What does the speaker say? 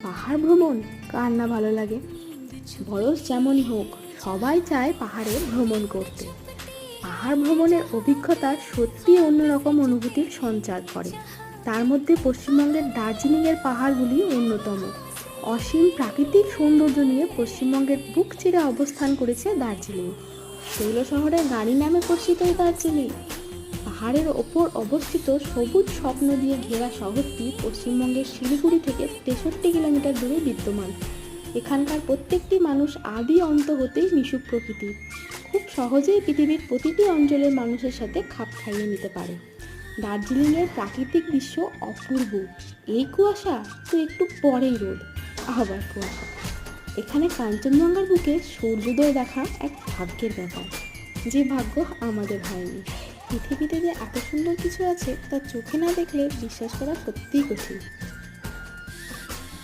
পাহাড় ভ্রমণ কার না ভালো লাগে। বয়স যেমনই হোক, সবাই চায় পাহাড়ে ভ্রমণ করতে। পাহাড় ভ্রমণের অভিজ্ঞতা সত্যি অন্যরকম অনুভূতির সঞ্চার করে। তার মধ্যে পশ্চিমবঙ্গের দার্জিলিংয়ের পাহাড়গুলি অন্যতম। অসীম প্রাকৃতিক সৌন্দর্য নিয়ে পশ্চিমবঙ্গের বুক চিরে অবস্থান করেছে দার্জিলিং। শৈল শহরের গাড়ি নামে পরিচিত এই দার্জিলিং পাহাড়ের ওপর অবস্থিত সবুজ স্বপ্ন দিয়ে ঘেরা শহরটি পশ্চিমবঙ্গের শিলিগুড়ি থেকে 63 কিলোমিটার দূরে বিদ্যমান। এখানকার প্রত্যেকটি মানুষ আদি অন্ত হতেই মিশুক প্রকৃতি, খুব সহজেই পৃথিবীর প্রতিটি অঞ্চলের মানুষের সাথে খাপ খাইয়ে নিতে পারে। দার্জিলিংয়ের প্রাকৃতিক দৃশ্য অপূর্ব। এই কুয়াশা তো একটু পরেই রোদ, আবার কুয়াশা। এখানে কাঞ্চনজঙ্ঘার বুকে সূর্যোদয় দেখা এক ভাগ্যের ব্যাপার, যে ভাগ্য আমাদের হয়নি। পৃথিবীতে যে এত সুন্দর কিছু আছে তা চোখে না দেখলে বিশ্বাস করা সত্যিই কঠিন।